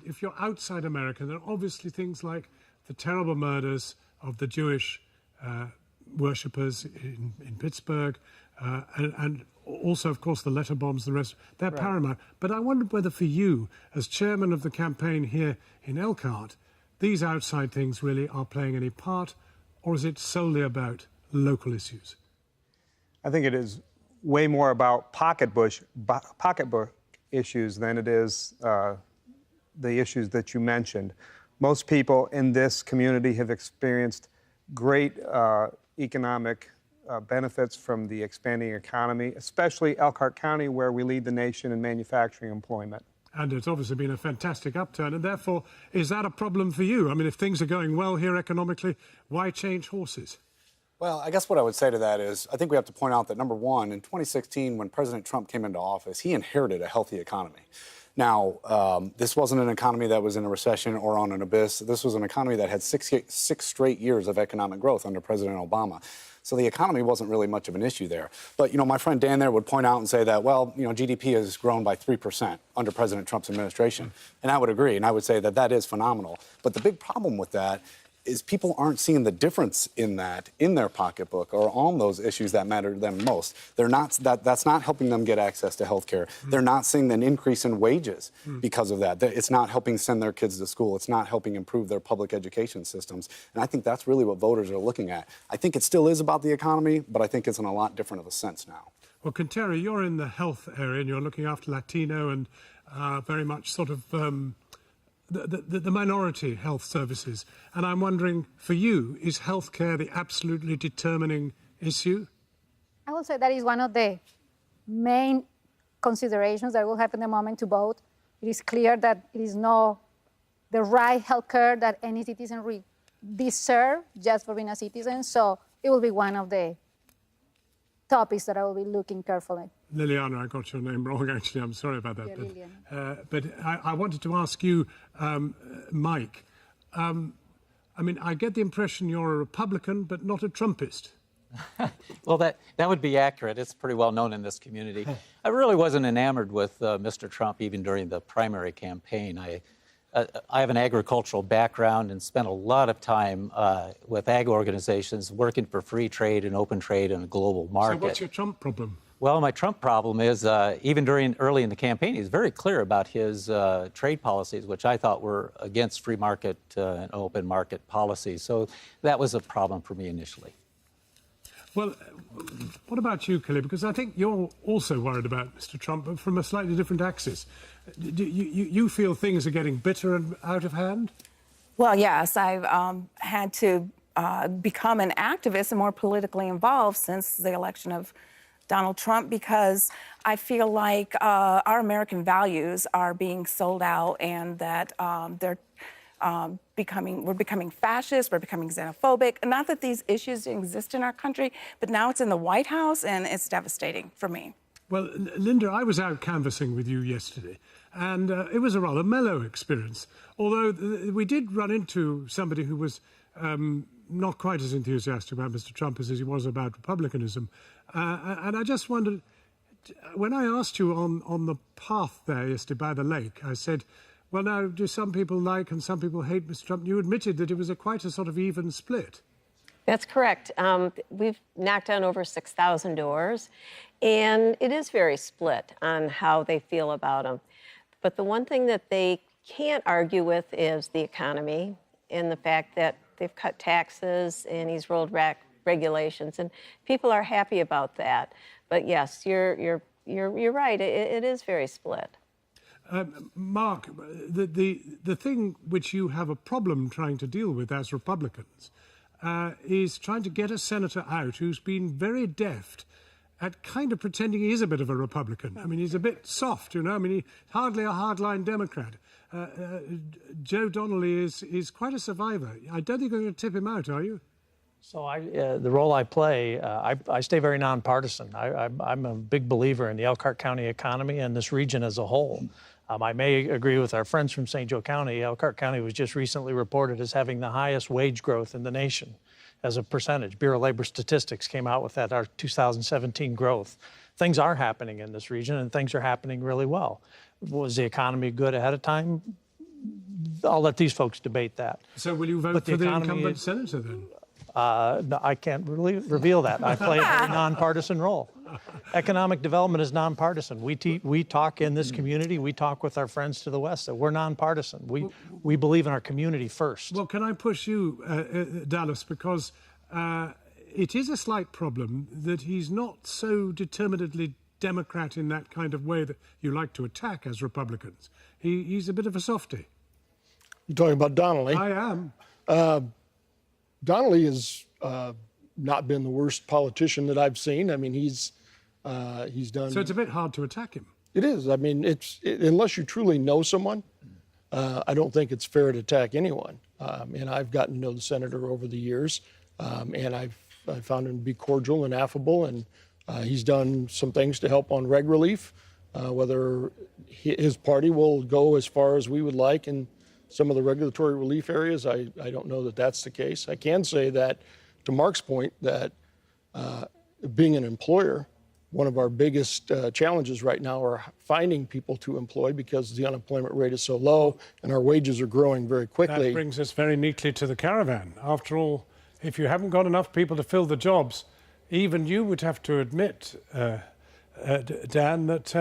If you're outside America, there are obviously things like the terrible murders of the Jewish worshippers in Pittsburgh, and also, of course, the letter bombs, the rest. They're paramount. But I wondered whether for you, as chairman of the campaign here in Elkhart, these outside things really are playing any part, or is it solely about local issues? I think it is way more about pocketbook issues than it is the issues that you mentioned. Most people in this community have experienced great economic benefits from the expanding economy, especially Elkhart County, where we lead the nation in manufacturing employment. And it's obviously been a fantastic upturn, and therefore, is that a problem for you? I mean, if things are going well here economically, why change horses? Well, I guess what I would say to that is, I think we have to point out that, number one, in 2016, when President Trump came into office, he inherited a healthy economy. Now, this wasn't an economy that was in a recession or on an abyss. This was an economy that had six straight years of economic growth under President Obama. So the economy wasn't really much of an issue there. But, you know, my friend Dan there would point out and say that, well, you know, GDP has grown by 3% under President Trump's administration. And I would agree, and I would say that that is phenomenal. But the big problem with that is people aren't seeing the difference in that in their pocketbook or on those issues that matter to them most. They're not, that's not helping them get access to health care. They're not seeing an increase in wages because of that. It's not helping send their kids to school. It's not helping improve their public education systems. And I think that's really what voters are looking at. I think it still is about the economy, but I think it's in a lot different of a sense now. Well, Quintero, you're in the health area and you're looking after Latino and very much sort of the minority health services. And I'm wondering, for you, is healthcare the absolutely determining issue? I would say that is one of the main considerations that will have in the moment to vote. It is clear that it is not the right healthcare that any citizen deserve just for being a citizen. So it will be one of the topics that I will be looking carefully. Liliana, I got your name wrong, actually. I'm sorry about that. Yeah, but I wanted to ask you, Mike, I mean, I get the impression you're a Republican, but not a Trumpist. Well, that would be accurate. It's pretty well known in this community. I really wasn't enamored with Mr. Trump even during the primary campaign. I have an agricultural background and spent a lot of time with ag organizations working for free trade and open trade in a global market. So what's your Trump problem? Well, my Trump problem is even early in the campaign, he's very clear about his trade policies, which I thought were against free market and open market policies. So that was a problem for me initially. Well, what about you, Kelly? Because I think you're also worried about Mr. Trump, but from a slightly different axis. Do you feel things are getting bitter and out of hand? Well, yes. I've had to become an activist and more politically involved since the election of Donald Trump, because I feel like our American values are being sold out, and that we're becoming fascist, we're becoming xenophobic. Not that these issues exist in our country, but now it's in the White House, and it's devastating for me. Well, Linda, I was out canvassing with you yesterday, and it was a rather mellow experience, although we did run into somebody who was not quite as enthusiastic about Mr. Trump as he was about republicanism. And I just wondered, when I asked you on the path there yesterday by the lake, I said, well, now, do some people like and some people hate Mr. Trump? You admitted that it was quite a sort of even split. That's correct. We've knocked on over 6,000 doors, and it is very split on how they feel about him. But the one thing that they can't argue with is the economy and the fact that they've cut taxes and he's rolled back regulations, and people are happy about that. But yes, you're right. It is very split. Mark, the thing which you have a problem trying to deal with as Republicans is trying to get a senator out who's been very deft at kind of pretending he is a bit of a Republican. I mean, he's a bit soft, you know. I mean, he's hardly a hardline Democrat. Joe Donnelly is quite a survivor. I don't think you're going to tip him out, are you? So the role I play, I stay very nonpartisan. I'm a big believer in the Elkhart County economy and this region as a whole. I may agree with our friends from St. Joe County. Elkhart County was just recently reported as having the highest wage growth in the nation as a percentage. Bureau of Labor Statistics came out with that, our 2017 growth. Things are happening in this region, and things are happening really well. Was the economy good ahead of time? I'll let these folks debate that. So will you vote But the for the economy incumbent is- senator then? No, I can't really reveal that. I play a very nonpartisan role. Economic development is nonpartisan. We talk in this community, we talk with our friends to the west, that we're nonpartisan. We believe in our community first. Well, can I push you, Dallas, because it is a slight problem that he's not so determinedly Democrat in that kind of way that you like to attack as Republicans. He's a bit of a softie. You're talking about Donnelly. I am. Donnelly has not been the worst politician that I've seen. I mean, he's done. So it's a bit hard to attack him. It is. I mean, unless you truly know someone, I don't think it's fair to attack anyone. And I've gotten to know the senator over the years, and I found him to be cordial and affable, and he's done some things to help on reg relief. Whether his party will go as far as we would like in some of the regulatory relief areas, I don't know that that's the case. I can say that, to Mark's point, that being an employer, one of our biggest challenges right now are finding people to employ because the unemployment rate is so low and our wages are growing very quickly. That brings us very neatly to the caravan. After all, if you haven't got enough people to fill the jobs, even you would have to admit, Dan, that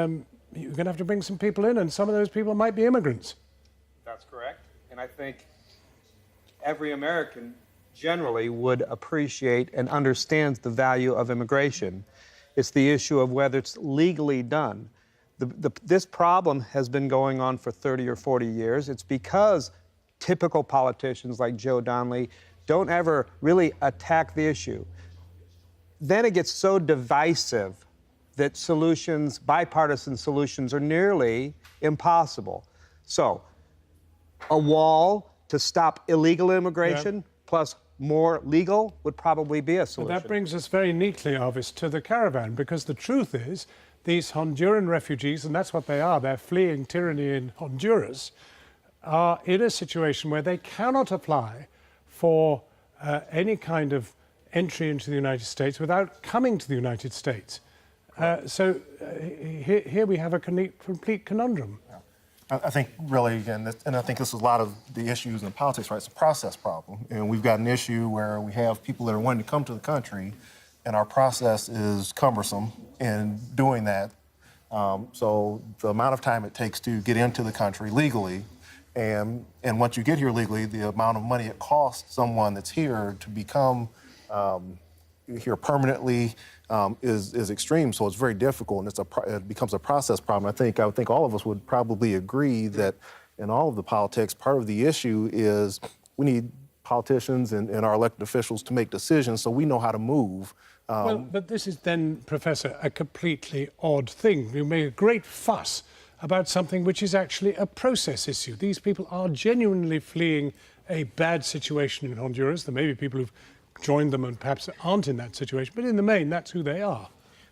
you're going to have to bring some people in, and some of those people might be immigrants. That's correct. And I think every American generally would appreciate and understands the value of immigration. It's the issue of whether it's legally done. This problem has been going on for 30 or 40 years. It's because typical politicians like Joe Donnelly don't ever really attack the issue. Then it gets so divisive that solutions, bipartisan solutions, are nearly impossible. So, a wall to stop illegal immigration plus more legal would probably be a solution. That brings us very neatly, Arvis, to the caravan, because the truth is these Honduran refugees, and that's what they are, they're fleeing tyranny in Honduras, are in a situation where they cannot apply for any kind of entry into the United States without coming to the United States. So here we have a complete conundrum. I think really, again, and I think this is a lot of the issues in politics, right? It's a process problem. And we've got an issue where we have people that are wanting to come to the country, and our process is cumbersome in doing that. So the amount of time it takes to get into the country legally, and once you get here legally, the amount of money it costs someone that's here to become here permanently is extreme. So it's very difficult, and it becomes a process problem. I would think all of us would probably agree that in all of the politics, part of the issue is we need politicians and our elected officials to make decisions so we know how to move. Well, but this is then, Professor, a completely odd thing. You make a great fuss about something which is actually a process issue. These people are genuinely fleeing a bad situation in Honduras. There may be people who've joined them and perhaps aren't in that situation, but in the main, that's who they are.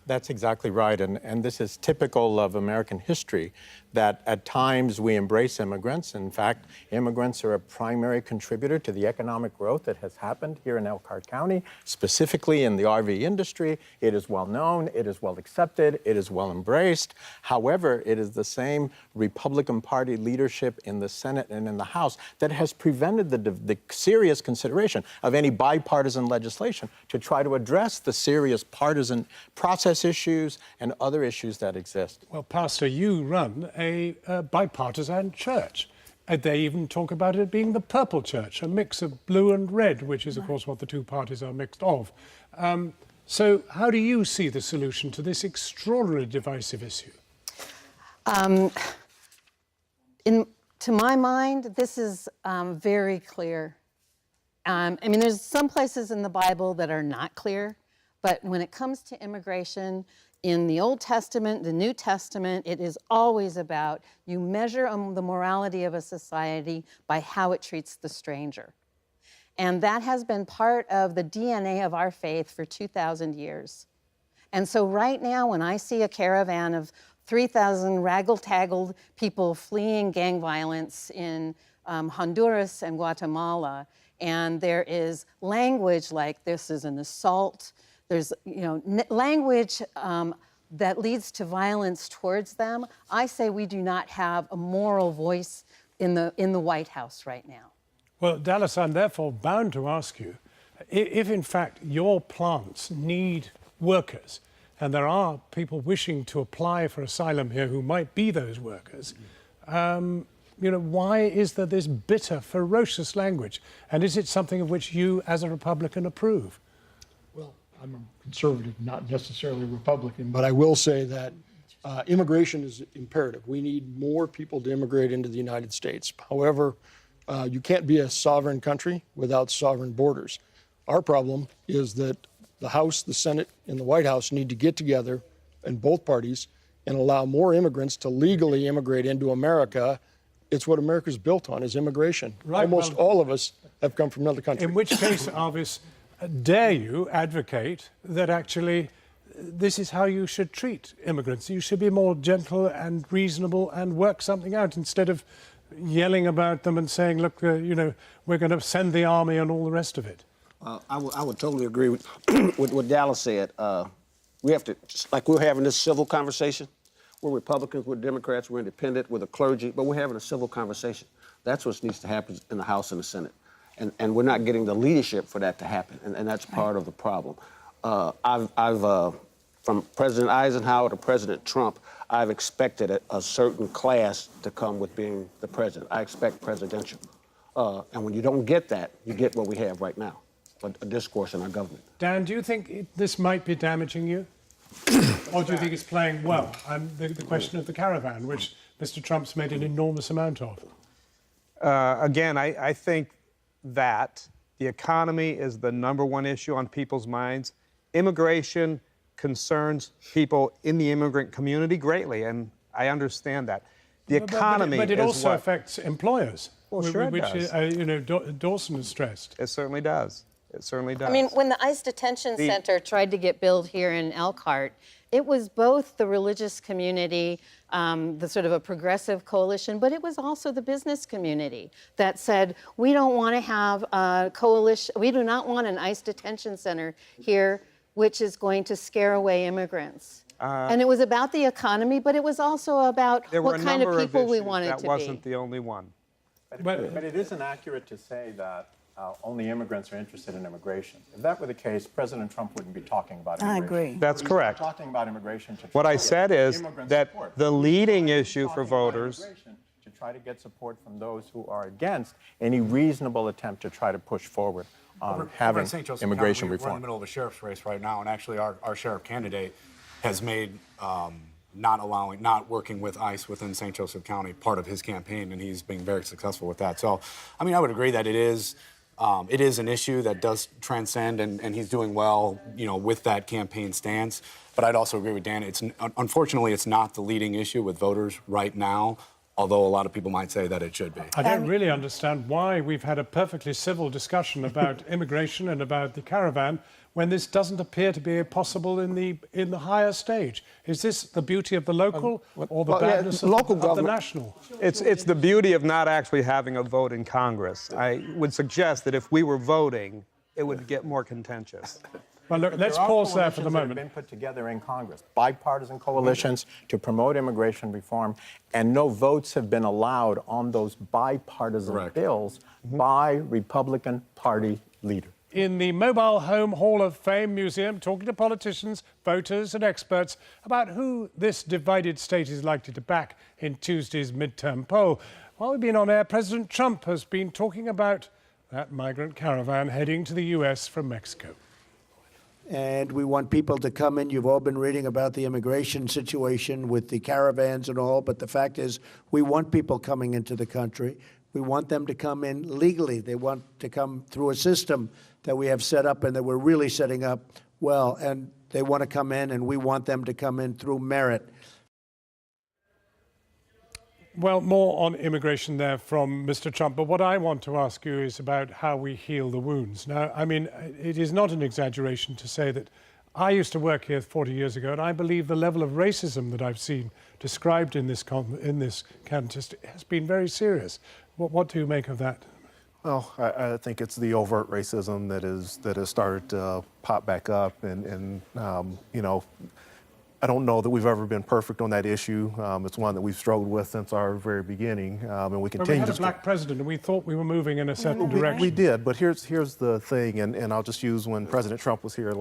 That's exactly right, and this is typical of American history, that at times we embrace immigrants. In fact, immigrants are a primary contributor to the economic growth that has happened here in Elkhart County, specifically in the RV industry. It is well known, it is well accepted, it is well embraced. However, it is the same Republican Party leadership in the Senate and in the House that has prevented the serious consideration of any bipartisan legislation to try to address the serious partisan process issues and other issues that exist. Well, Pastor, you run a bipartisan church. They even talk about it being the purple church, a mix of blue and red, which is, of course, what the two parties are mixed of. So how do you see the solution to this extraordinarily divisive issue? To my mind, this is very clear. I mean, there's some places in the Bible that are not clear, but when it comes to immigration, in the Old Testament, the New Testament, it is always about you measure the morality of a society by how it treats the stranger. And that has been part of the DNA of our faith for 2,000 years. And so right now, when I see a caravan of 3,000 raggle-taggled people fleeing gang violence in Honduras and Guatemala, and there is language like this is an assault, there's language that leads to violence towards them, I say we do not have a moral voice in the White House right now. Well, Dallas, I'm therefore bound to ask you, if in fact your plants need workers, and there are people wishing to apply for asylum here who might be those workers, why is there this bitter, ferocious language? And is it something of which you, as a Republican, approve? Well, I'm a conservative, not necessarily Republican, but I will say that immigration is imperative. We need more people to immigrate into the United States. However, you can't be a sovereign country without sovereign borders. Our problem is that the House, the Senate, and the White House need to get together in both parties and allow more immigrants to legally immigrate into America. It's what America's built on, is immigration. Right, Almost all of us have come from another country. In which case, Arvis, dare you advocate that actually this is how you should treat immigrants? You should be more gentle and reasonable and work something out instead of yelling about them and saying, look, we're going to send the army and all the rest of it. I would totally agree with what Dallas said. We have to, just like we're having this civil conversation, we're Republicans, we're Democrats, we're independent, we're the clergy, but we're having a civil conversation. That's what needs to happen in the House and the Senate. And we're not getting the leadership for that to happen, and that's part of the problem. From President Eisenhower to President Trump, I've expected a certain class to come with being the president. I expect presidential. And when you don't get that, you get what we have right now, a discourse in our government. Dan, do you think this might be damaging you? Or do you think it's playing well? The question of the caravan, which Mr. Trump's made an enormous amount of. Again, I think that the economy is the #1 issue on people's minds. Immigration concerns people in the immigrant community greatly, and I understand that. The economy but it is also what, affects employers, Well, sure it which does. Dawson has stressed. It certainly does. It certainly does. I mean, when the ICE detention center tried to get built here in Elkhart, it was both the religious community, the sort of a progressive coalition, but it was also the business community that said, we don't want to have a coalition, we do not want an ICE detention center here, which is going to scare away immigrants. And it was about the economy, but it was also about what kind of people we wanted to be. That wasn't the only one. But it isn't accurate to say that only immigrants are interested in immigration. If that were the case, President Trump wouldn't be talking about immigration. I agree. That's correct. He's talking about immigration to What try I to said get is immigrant that support. the leading He's issue for talking about voters. immigration to try to get support from those who are against any reasonable attempt to try to push forward on having St. Joseph immigration County, we're in reform. the middle of a sheriff's race right now, and actually our sheriff candidate has made not working with ICE within St. Joseph County part of his campaign, and he's being very successful with that. So, I mean, I would agree that it is an issue that does transcend, and he's doing well, with that campaign stance. But I'd also agree with Dan. Unfortunately, it's not the leading issue with voters right now, although a lot of people might say that it should be. I don't really understand why we've had a perfectly civil discussion about immigration and about the caravan when this doesn't appear to be possible in the higher stage. Is this the beauty of the local or the badness of the national? It's the beauty of not actually having a vote in Congress. I would suggest that if we were voting, it would get more contentious. Well, look, let's pause there for the There are coalitions that have moment. been put together in Congress, bipartisan coalitions to promote immigration reform, and no votes have been allowed on those bipartisan bills by Republican Party leaders. In the Mobile Home Hall of Fame Museum, talking to politicians, voters and experts about who this divided state is likely to back in Tuesday's midterm poll. While we've been on air, President Trump has been talking about that migrant caravan heading to the U.S. from Mexico. And we want people to come in. You've all been reading about the immigration situation with the caravans and all, but the fact is we want people coming into the country. We want them to come in legally. They want to come through a system that we have set up and that we're really setting up well. And they want to come in, and we want them to come in through merit. Well, more on immigration there from Mr. Trump, but what I want to ask you is about how we heal the wounds. Now, I mean, it is not an exaggeration to say that I used to work here 40 years ago, and I believe the level of racism that I've seen described in this contest has been very serious. What do you make of that? Well, I think it's the overt racism that has started to pop back up, and I don't know that we've ever been perfect on that issue. It's one that we've struggled with since our very beginning, and we But we continue had to a black president, and we thought we were moving in a certain direction. We did, but here's the thing, and I'll just use when President Trump was here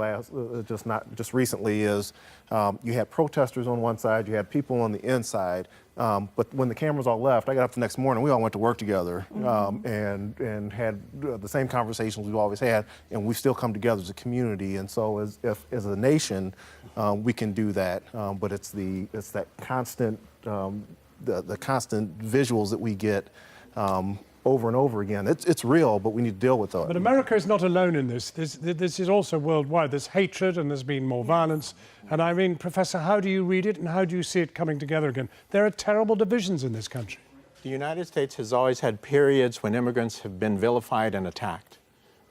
just recently, is you had protesters on one side, you had people on the inside, but when the cameras all left, I got up the next morning, we all went to work together and had the same conversations we've always had, and we still come together as a community. And so as a nation, we can do that, but it's that constant the constant visuals that we get over and over again. It's real, but we need to deal with that. But America is not alone in this. This is also worldwide. There's hatred and there's been more violence. And I mean, Professor, how do you read it and how do you see it coming together again? There are terrible divisions in this country. The United States has always had periods when immigrants have been vilified and attacked.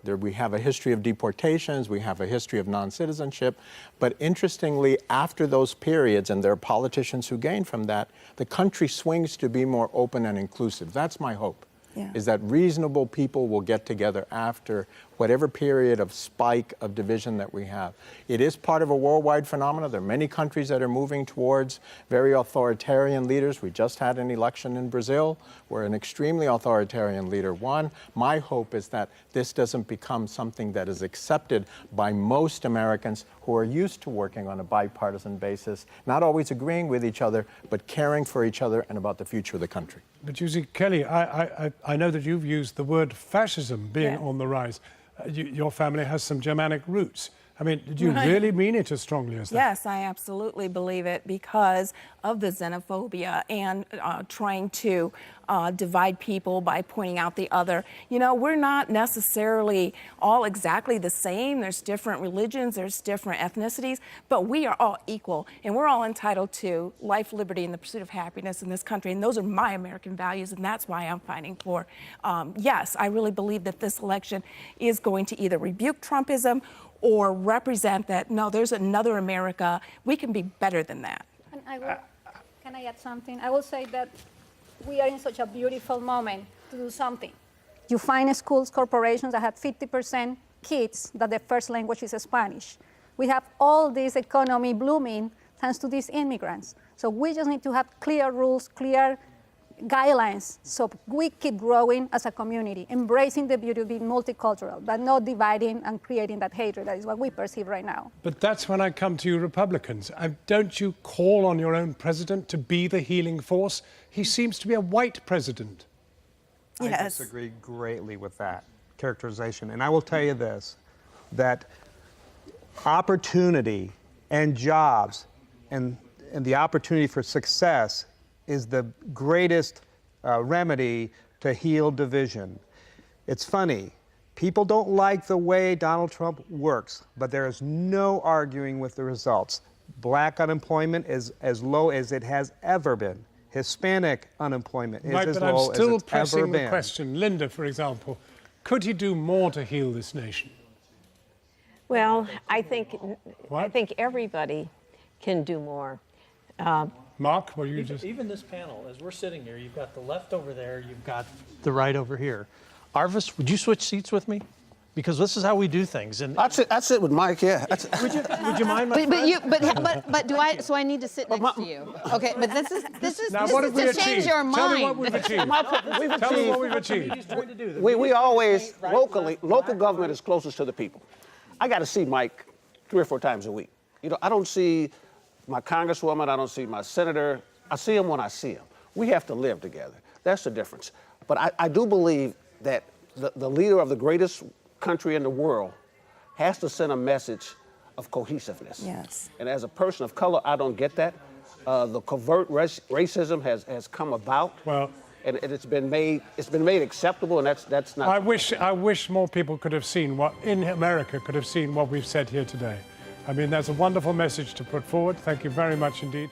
We have a history of deportations, we have a history of non-citizenship, but interestingly, after those periods, and there are politicians who gain from that, the country swings to be more open and inclusive. That's my hope. Is that reasonable people will get together after whatever period of spike of division that we have. It is part of a worldwide phenomenon. There are many countries that are moving towards very authoritarian leaders. We just had an election in Brazil where an extremely authoritarian leader won. My hope is that this doesn't become something that is accepted by most Americans who are used to working on a bipartisan basis, not always agreeing with each other, but caring for each other and about the future of the country. But you see, Kelly, I know that you've used the word fascism being on the rise. Your family has some Germanic roots. I mean, did you really mean it as strongly as that? Yes, I absolutely believe it because of the xenophobia and trying to divide people by pointing out the other. You know, we're not necessarily all exactly the same. There's different religions, there's different ethnicities, but we are all equal and we're all entitled to life, liberty, and the pursuit of happiness in this country. And those are my American values, and that's why I'm fighting for. Yes, I really believe that this election is going to either rebuke Trumpism or represent that, no, there's another America. We can be better than that. And can I add something? I will say that we are in such a beautiful moment to do something. You find schools, corporations that have 50% kids that their first language is Spanish. We have all this economy blooming thanks to these immigrants. So we just need to have clear rules, clear guidelines, so we keep growing as a community, embracing the beauty of being multicultural, but not dividing and creating that hatred. That is what we perceive right now. But that's when I come to you Republicans. Don't you call on your own president to be the healing force? He seems to be a white president. I disagree greatly with that characterization. And I will tell you this, that opportunity and jobs and the opportunity for success is the greatest remedy to heal division. It's funny, people don't like the way Donald Trump works, but there is no arguing with the results. Black unemployment is as low as it has ever been. Hispanic unemployment is as low as it's ever been. But I'm still pressing the question. Linda, for example, could he do more to heal this nation? Well, I think everybody can do more. Mark, what you just... Even this panel, as we're sitting here, you've got the left over there, you've got the right over here. Arvis, would you switch seats with me? Because this is how we do things. And I'd sit with Mike, yeah. would you mind, my friend? But do I? So I need to sit next to you. Okay, but this is Now, what have we to change achieved? your mind. Tell me what we've achieved. Tell me what we've achieved. We always, local government is closest to the people. I got to see Mike 3 or 4 times a week. You know, I don't see my congresswoman, I don't see my senator. I see him when I see him. We have to live together. That's the difference. But I do believe that the leader of the greatest country in the world has to send a message of cohesiveness. Yes. And as a person of color, I don't get that. The covert racism has come about. Well, and it's been made acceptable, and that's not. I wish more people could have seen what in America could have seen what we've said here today. I mean, that's a wonderful message to put forward. Thank you very much indeed.